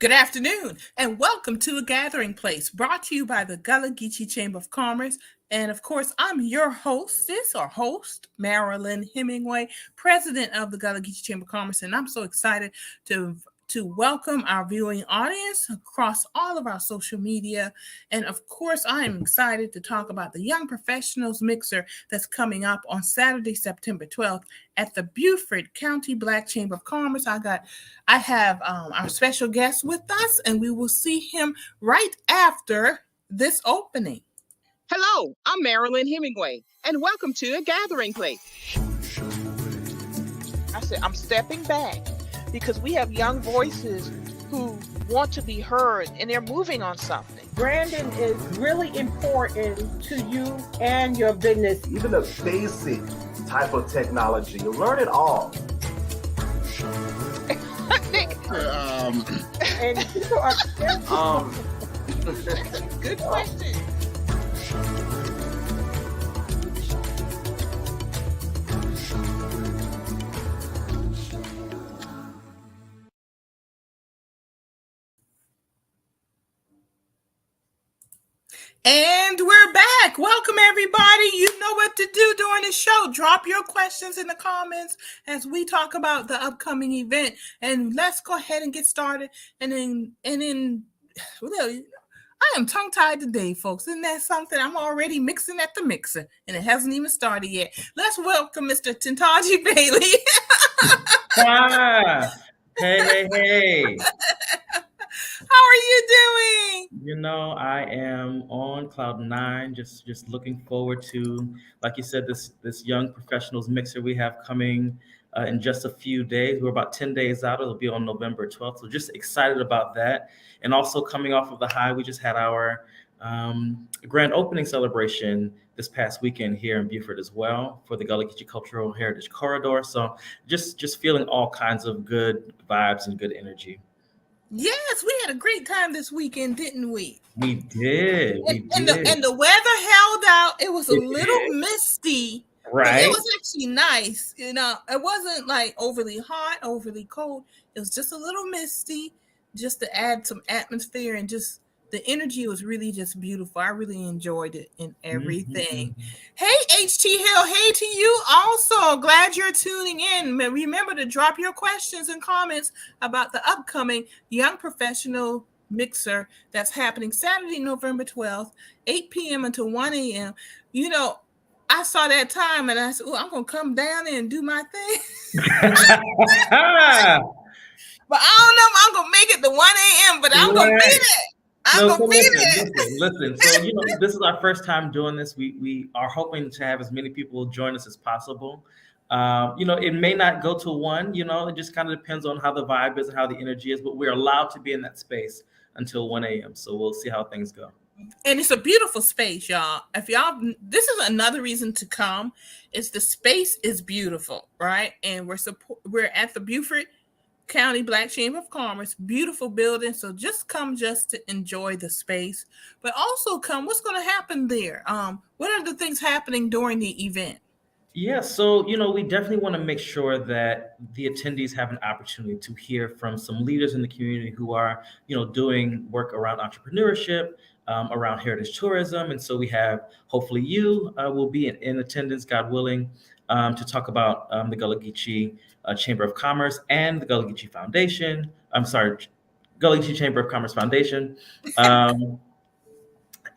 Good afternoon, and welcome to A Gathering Place, brought to you by the Gullah Geechee Chamber of Commerce. And of course, I'm your host, Marilyn Hemingway, president of the Gullah Geechee Chamber of Commerce. And I'm so excited to welcome our viewing audience across all of our social media. And of course, I am excited to talk about the Young Professionals Mixer that's coming up on Saturday, September 12th at the Beaufort County Black Chamber of Commerce. I have our special guest with us, and we will see him right after this opening. Hello, I'm Marilyn Hemingway, and welcome to A Gathering Place. I said, I'm stepping back because we have young voices who want to be heard, and they're moving on something. Branding is really important to you and your business. Even a basic type of technology, you learn it all. And people are Good question. And we're back. Welcome, everybody. You know what to do during the show. Drop your questions in the comments as we talk about the upcoming event. And let's go ahead and get started. Well, I am tongue-tied today, folks. Isn't that something? I'm already mixing at the mixer, and it hasn't even started yet. Let's welcome Mr. Tendaji Bailey. Hey. How are you doing? You know, I am on cloud nine, just looking forward to, like you said, this young professionals mixer we have coming in just a few days. We're about 10 days out. It'll be on November 12th. So just excited about that. And also coming off of the high, we just had our grand opening celebration this past weekend here in Beaufort as well for the Gullah Geechee Cultural Heritage Corridor. So just feeling all kinds of good vibes and good energy. Yes, we had a great time this weekend, didn't we? We did. And the weather held out. It was a little misty. Right. It was actually nice. You know, it wasn't like overly hot, overly cold. It was just a little misty, just to add some atmosphere, and just the energy was really just beautiful. I really enjoyed it and everything. Mm-hmm. Hey, HT Hill. Hey to you also. Glad you're tuning in. Remember to drop your questions and comments about the upcoming Young Professional Mixer that's happening Saturday, November 12th, 8 p.m. until 1 a.m. You know, I saw that time and I said, I'm going to come down there and do my thing. But I don't know if I'm going to make it to 1 a.m., but I'm going to be there. Listen. So, you know, this is our first time doing this. We are hoping to have as many people join us as possible. You know, it may not go to 1, you know, it just kind of depends on how the vibe is and how the energy is, but we're allowed to be in that space until 1 a.m. So we'll see how things go. And it's a beautiful space, y'all. This is another reason to come, is the space is beautiful, right? And we're at the Beaufort County Black Chamber of Commerce, beautiful building. So just come just to enjoy the space, but also come, what's going to happen there? What are the things happening during the event? Yeah, so, you know, we definitely want to make sure that the attendees have an opportunity to hear from some leaders in the community who are, you know, doing work around entrepreneurship, around heritage tourism. And so we have, hopefully you will be in attendance, God willing, to talk about the Gullah Geechee Chamber of Commerce and the Gullah Geechee Foundation. Gullah Geechee Chamber of Commerce Foundation.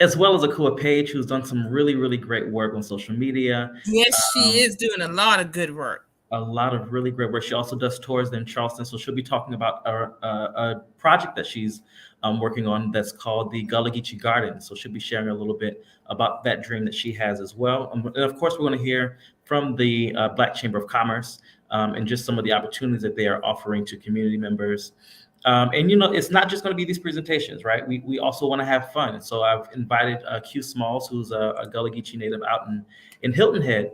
As well as Akua Page, who's done some really, really great work on social media. Yes, she is doing a lot of good work. A lot of really great work. She also does tours in Charleston. So she'll be talking about a project that she's working on that's called the Gullah Geechee Garden. So she'll be sharing a little bit about that dream that she has as well. And of course, we're going to hear from the Black Chamber of Commerce and just some of the opportunities that they are offering to community members. And, you know, it's not just going to be these presentations, right? We also want to have fun. So I've invited Q Smalls, who's a Gullah Geechee native out in Hilton Head,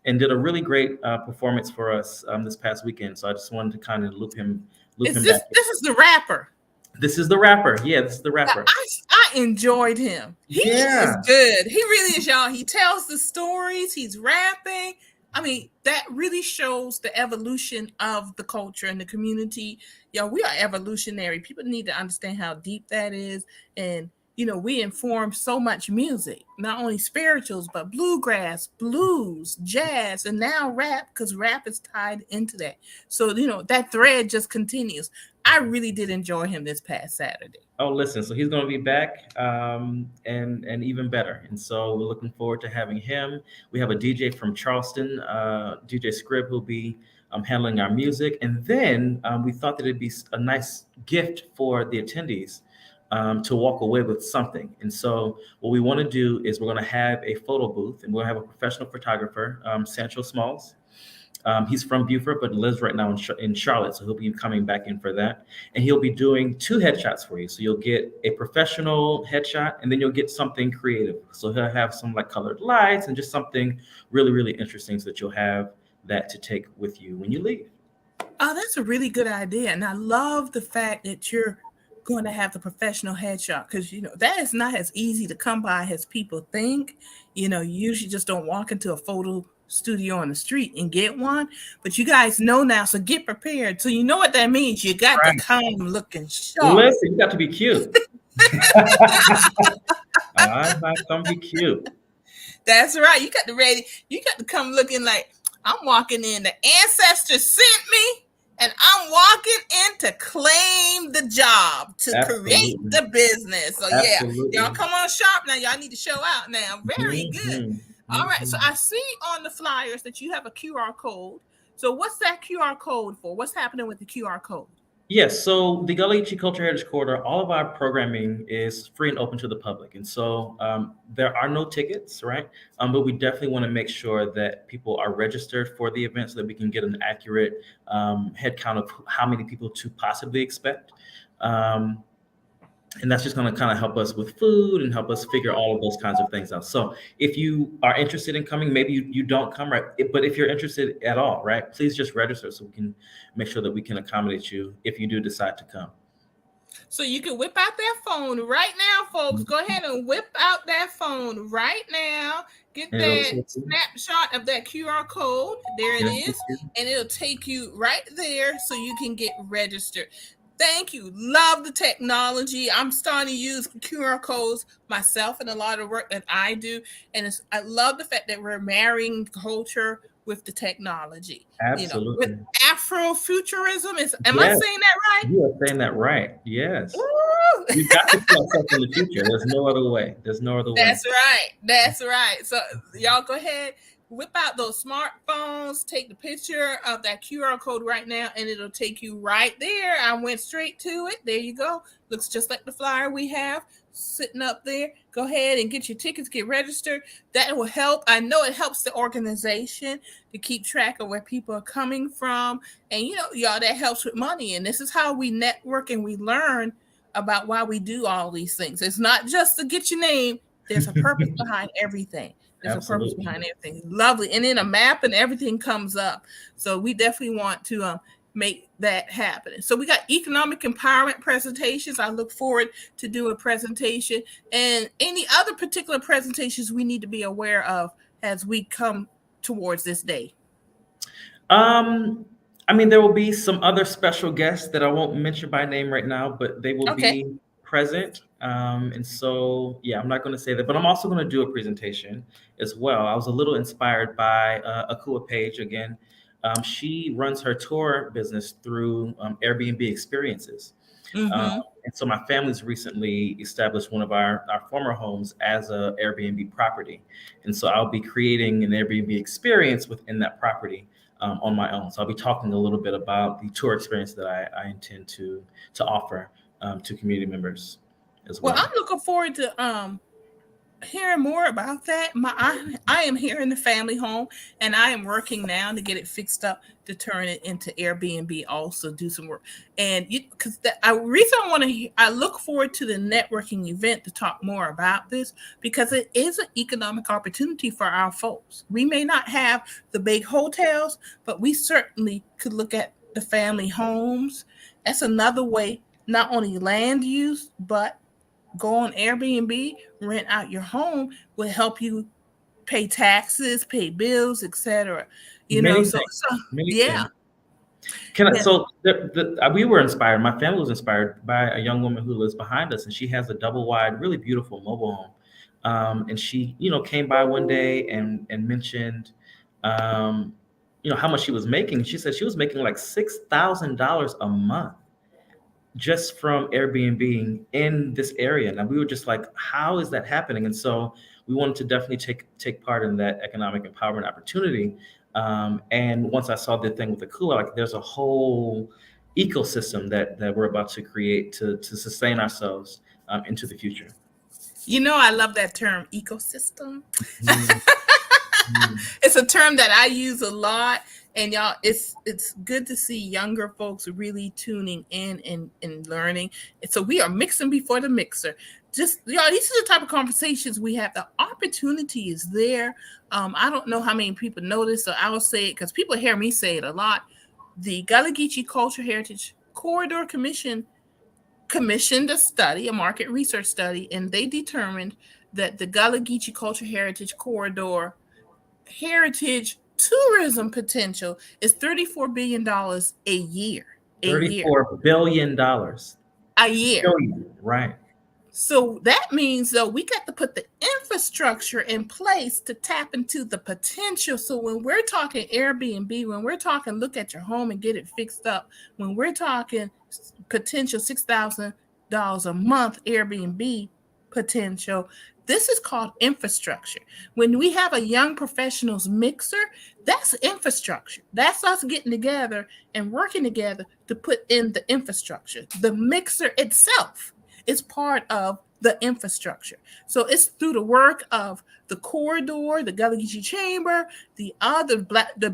and did a really great performance for us this past weekend. So I just wanted to kind of loop him back. This is the rapper. This is the rapper. Yeah, this is the rapper. I enjoyed him. He is good. He really is, y'all. He tells the stories. He's rapping. I mean, that really shows the evolution of the culture and the community Yo, we are evolutionary. People need to understand how deep that is. And, you know, we inform so much music, not only spirituals, but bluegrass, blues, jazz, and now rap, because rap is tied into that. So, you know, that thread just continues. I really did enjoy him this past Saturday. Oh, listen, so he's going to be back, and even better. And so we're looking forward to having him. We have a DJ from Charleston, DJ Scrib, who'll be handling our music. And then we thought that it'd be a nice gift for the attendees to walk away with something. And so what we want to do is we're going to have a photo booth, and we'll have a professional photographer, Sancho Smalls. He's from Beaufort, but lives right now in Charlotte, so he'll be coming back in for that. And he'll be doing 2 headshots for you. So you'll get a professional headshot, and then you'll get something creative. So he'll have some like colored lights and just something really, really interesting, so that you'll have that to take with you when you leave. Oh, that's a really good idea. And I love the fact that you're going to have the professional headshot, because, you know, that is not as easy to come by as people think. You know, you usually just don't walk into a photo studio on the street and get one, but you guys know now, so get prepared. So you know what that means. You got to come looking sharp. Listen, you got to be cute. I might come be cute. That's right. You got to ready. You got to come looking like, I'm walking in. The ancestors sent me, and I'm walking in to claim the job, to create the business. So yeah, y'all come on sharp now. Y'all need to show out now. Very good. All right. So I see on the flyers that you have a QR code. So what's that QR code for? What's happening with the QR code? Yes, so the Gullah Geechee Culture Heritage Corridor, all of our programming is free and open to the public. And so there are no tickets, right? But we definitely want to make sure that people are registered for the event, so that we can get an accurate head count of how many people to possibly expect. And that's just going to kind of help us with food and help us figure all of those kinds of things out. So if you are interested in coming, maybe you don't come, right? But if you're interested at all, right, please just register, so we can make sure that we can accommodate you if you do decide to come. So you can whip out that phone right now, folks. Go ahead and whip out that phone right now. Get that snapshot of that QR code. There it is. And it'll take you right there so you can get registered. Thank you. Love the technology. I'm starting to use QR codes myself in a lot of work that I do. And I love the fact that we're marrying culture with the technology. Absolutely. You know, with Afrofuturism. Am I saying that right? You are saying that right. Yes. You got to see yourself in the future. There's no other way. There's no other way. That's right. That's right. So y'all go ahead. Whip out those smartphones, take the picture of that QR code right now, and it'll take you right there. I went straight to it. There you go. Looks just like the flyer we have sitting up there. Go ahead and get your tickets, get registered. That will help. I know it helps the organization to keep track of where people are coming from. And, you know, y'all, that helps with money. And this is how we network and we learn about why we do all these things. It's not just to get your name. There's a purpose behind everything. There's a purpose behind everything. Lovely. And then a map and everything comes up. So we definitely want to make that happen. So we got economic empowerment presentations. I look forward to doing a presentation, and any other particular presentations we need to be aware of as we come towards this day. I mean, there will be some other special guests that I won't mention by name right now, but they will be present. And so, yeah, I'm not going to say that, but I'm also going to do a presentation as well. I was a little inspired by Akua Page again. She runs her tour business through Airbnb experiences. And so my family's recently established one of our former homes as a Airbnb property. And so I'll be creating an Airbnb experience within that property on my own. So I'll be talking a little bit about the tour experience that I intend to offer to community members as well. Well, I'm looking forward to hearing more about that. I am here in the family home, and I am working now to get it fixed up to turn it into Airbnb. Also, do some work, and because I look forward to the networking event to talk more about this, because it is an economic opportunity for our folks. We may not have the big hotels, but we certainly could look at the family homes. That's another way. Not only land use, but go on Airbnb, rent out your home will help you pay taxes, pay bills, etc. You know, so yeah. Yeah. So we were inspired. My family was inspired by a young woman who lives behind us, and she has a double wide, really beautiful mobile home. And she, came by one day and mentioned, how much she was making. She said she was making like $6,000 a month just from Airbnb in this area. And we were just like, how is that happening? And so we wanted to definitely take part in that economic empowerment opportunity. And once I saw the thing with the Gullah, like there's a whole ecosystem that we're about to create to sustain ourselves into the future. I love that term, ecosystem. Mm-hmm. It's a term that I use a lot. And y'all, it's good to see younger folks really tuning in and learning. And so we are mixing before the mixer. Just, y'all, these are the type of conversations we have. The opportunity is there. I don't know how many people know this, so I will say it because people hear me say it a lot. The Gullah Geechee Cultural Heritage Corridor Commission commissioned a study, a market research study, and they determined that the Gullah Geechee Cultural Heritage Corridor heritage tourism potential is $34 billion a year. $34 billion a year. Right. So that means, though, we got to put the infrastructure in place to tap into the potential. So when we're talking Airbnb, when we're talking look at your home and get it fixed up, when we're talking potential $6,000 a month Airbnb potential, this is called infrastructure. When we have a young professionals mixer, that's infrastructure. That's us getting together and working together to put in the infrastructure. The mixer itself is part of the infrastructure. So it's through the work of the corridor, the Gullah Geechee Chamber, the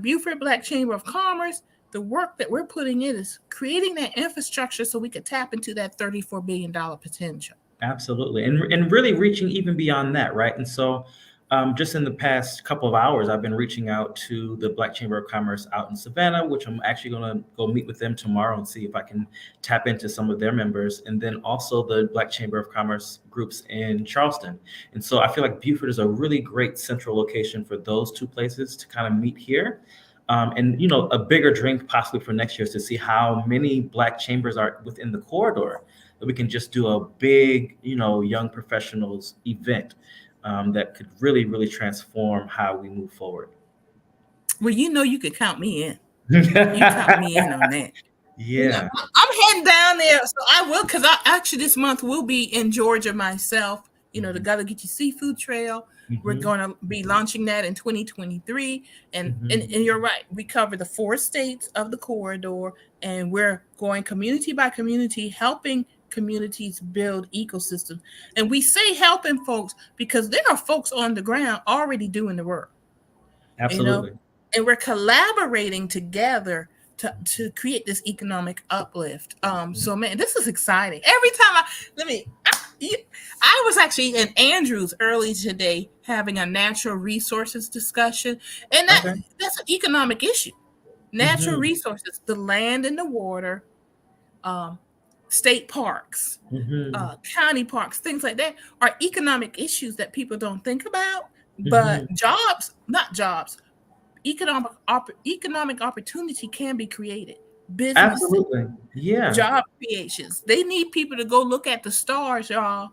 Beaufort Black Chamber of Commerce. The work that we're putting in is creating that infrastructure so we could tap into that $34 billion potential. Absolutely. And really reaching even beyond that, right? And so just in the past couple of hours, I've been reaching out to the Black Chamber of Commerce out in Savannah, which I'm actually going to go meet with them tomorrow and see if I can tap into some of their members. And then also the Black Chamber of Commerce groups in Charleston. And so I feel like Beaufort is a really great central location for those two places to kind of meet here. And, a bigger dream possibly for next year is to see how many Black chambers are within the corridor that we can just do a big, young professionals event that could really, really transform how we move forward. Well, you could count me in. You count me in on that. Yeah. I'm heading down there, so I will, because I actually this month will be in Georgia myself. The Gullah Geechee Seafood Trail. Mm-hmm. We're going to be launching that in 2023. And you're right. We cover the 4 states of the corridor, and we're going community by community, helping communities build ecosystems. And we say helping folks because there are folks on the ground already doing the work. Absolutely. And we're collaborating together to create this economic uplift. So man, this is exciting. Every time I was actually in Andrews early today having a natural resources discussion, and that's an economic issue. Natural resources, the land and the water, state parks, county parks, things like that are economic issues that people don't think about. But economic opportunity can be created. Business, absolutely, yeah. Job creations. They need people to go look at the stars, y'all.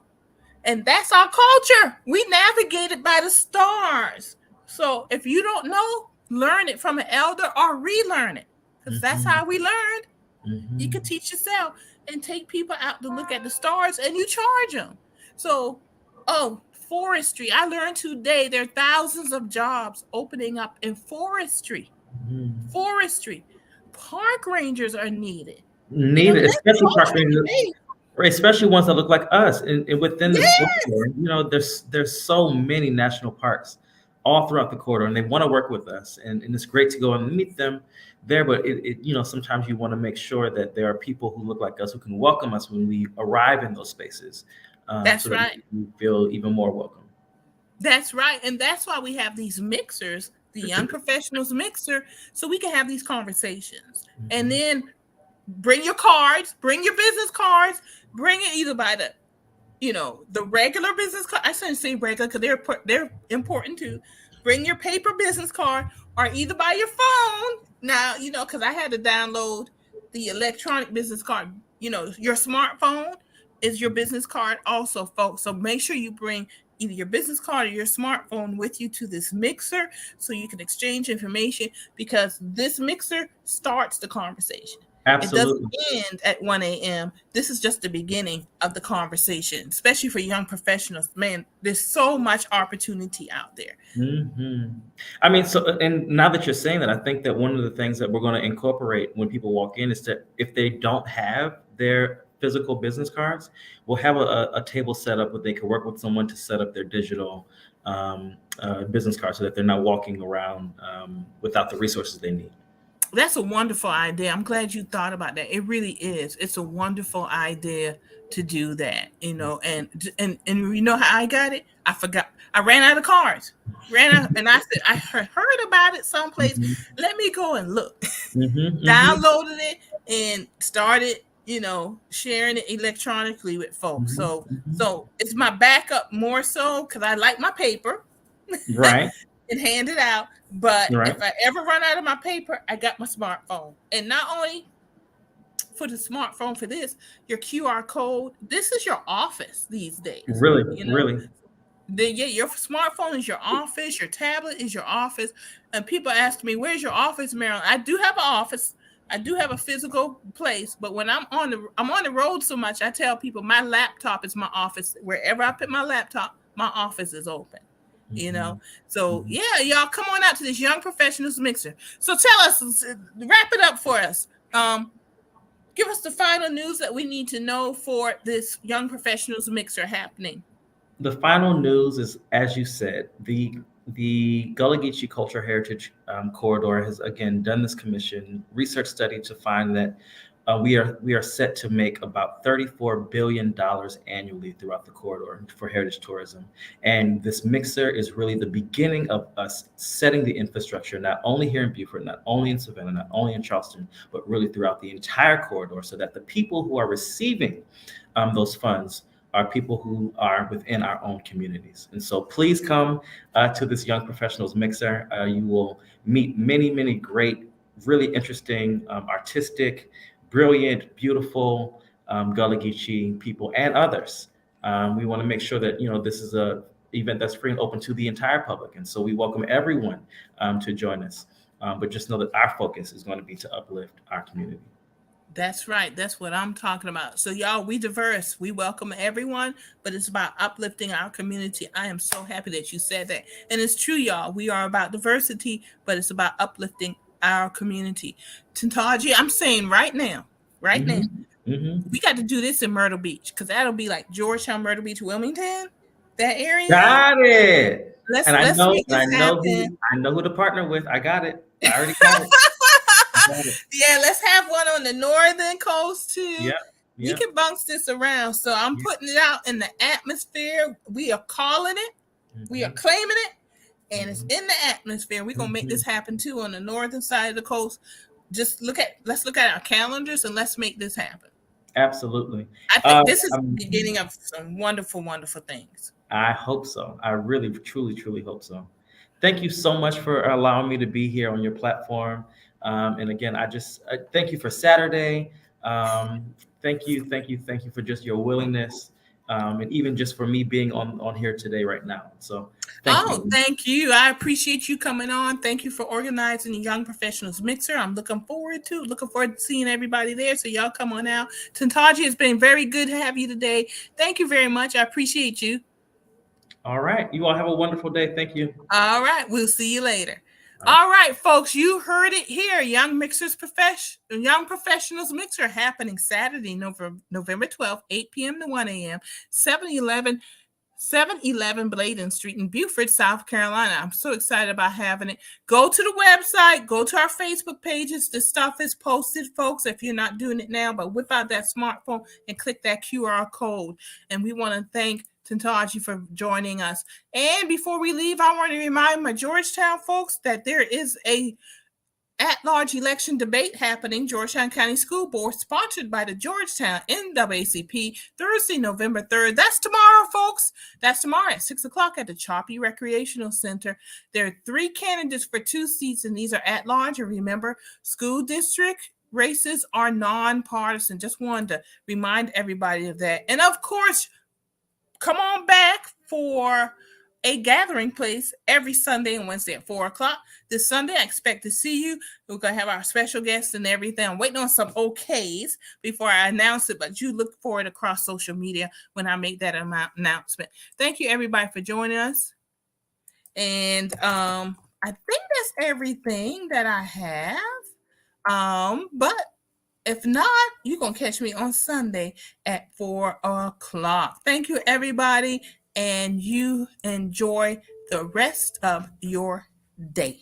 And that's our culture. We navigate it by the stars. So if you don't know, learn it from an elder or relearn it. Because that's how we learned. You can teach yourself and take people out to look at the stars, and you charge them. So, forestry. I learned today there are thousands of jobs opening up in forestry. Forestry. Park rangers are needed. Especially park rangers. Right, especially ones that look like us, and within the corridor, there's so many national parks all throughout the corridor, and they want to work with us, and it's great to go and meet them there. But sometimes you want to make sure that there are people who look like us who can welcome us when we arrive in those spaces. That's right. That we feel even more welcome. That's right, and that's why we have these mixers, the young professionals mixer, so we can have these conversations, and then. Bring your cards, bring your business cards, bring it either by the regular business card. I shouldn't say regular because they're important too. bring your paper business card or either by your phone. Now, because I had to download the electronic business card. Your smartphone is your business card also, folks. So make sure you bring either your business card or your smartphone with you to this mixer so you can exchange information, because this mixer starts the conversation. Absolutely. It doesn't end at 1 a.m. This is just the beginning of the conversation, especially for young professionals. Man, there's so much opportunity out there. Mm-hmm. I mean, and now that you're saying that, I think that one of the things that we're going to incorporate when people walk in is that if they don't have their physical business cards, we'll have a table set up where they can work with someone to set up their digital business card so that they're not walking around without the resources they need. That's a wonderful idea. I'm glad you thought about that. It really is. It's a wonderful idea to do that, and you know how I got it? I forgot. I ran out of cards. And I said, I heard about it someplace. Mm-hmm. Let me go and look. Mm-hmm. Downloaded it and started, sharing it electronically with folks. Mm-hmm. So it's my backup more so because I like my paper. Right. And hand it out. But right. If I ever run out of my paper, I got my smartphone. And not only for the smartphone for this, your QR code, this is your office these days. Really? Really? Your smartphone is your office, your tablet is your office. And people ask me, where's your office, Marilyn? I do have an office. I do have a physical place, but when I'm on the road so much, I tell people my laptop is my office. Wherever I put my laptop, my office is open. So yeah, y'all come on out to this Young Professionals Mixer. So tell us, wrap it up for us. Give us the final news that we need to know for this Young Professionals Mixer happening. The final news is, as you said, the Gullah Geechee Culture Heritage Corridor has again done this commission research study to find that we are set to make about $34 billion annually throughout the corridor for heritage tourism. And this mixer is really the beginning of us setting the infrastructure, not only here in Beaufort, not only in Savannah, not only in Charleston, but really throughout the entire corridor, so that the people who are receiving those funds are people who are within our own communities. And so please come to this Young Professionals Mixer. You will meet many, many great, really interesting, artistic, brilliant, beautiful Gullah Geechee people and others. We want to make sure that this is a event that's free and open to the entire public, and so we welcome everyone to join us. But just know that our focus is going to be to uplift our community. That's right. That's what I'm talking about. So y'all, we diverse. We welcome everyone, but it's about uplifting our community. I am so happy that you said that. And it's true, y'all. We are about diversity, but it's about uplifting our community. Tendaji, I'm saying right now, we got to do this in Myrtle Beach, because that'll be like Georgetown, Myrtle Beach, Wilmington, that area. Got it. Let's I know who to partner with. I got it. I already got it. Yeah, let's have one on the northern coast too. Yeah. We can bounce this around. So I'm putting it out in the atmosphere. We are calling it. We are claiming it. And it's in the atmosphere. We're going to make this happen too on the northern side of the coast. Let's look at our calendars and let's make this happen. Absolutely. I think this is the beginning of some wonderful, wonderful things. I hope so. I really, truly, truly hope so. Thank you so much for allowing me to be here on your platform. And again, I thank you for Saturday. Thank you for just your willingness, and even just for me being on here today right now. So thank you. I appreciate you coming on. Thank you for organizing the Young Professionals Mixer. I'm looking forward to seeing everybody there. So y'all come on out. Tendaji, it's been very good to have you today. Thank you very much. I appreciate you. All right. You all have a wonderful day. Thank you. All right. We'll see you later. All right, folks, you heard it here. Young Professionals Mixer happening Saturday, November 12th, 8 p.m. to 1 a.m., 711 Bladen Street in Beaufort, South Carolina. I'm so excited about having it. Go to the website. Go to our Facebook pages. The stuff is posted, folks, if you're not doing it now. But whip out that smartphone and click that QR code. And we want to thank Tendaji for joining us. And before we leave, I want to remind my Georgetown folks that there is a at-large election debate happening, Georgetown County School Board, sponsored by the Georgetown NAACP, Thursday, November 3rd. That's tomorrow, folks. That's tomorrow at 6 o'clock at the Choppy Recreational Center. There are 3 candidates for 2 seats, and these are at-large. And remember, school district races are nonpartisan. Just wanted to remind everybody of that. And of course, come on back for a gathering place every Sunday and Wednesday at 4 o'clock. This Sunday, I expect to see you. We're going to have our special guests and everything. I'm waiting on some okays before I announce it, but you look for it across social media when I make that announcement. Thank you, everybody, for joining us. And I think that's everything that I have. But if not, you're going to catch me on Sunday at 4 o'clock. Thank you, everybody, and you enjoy the rest of your day.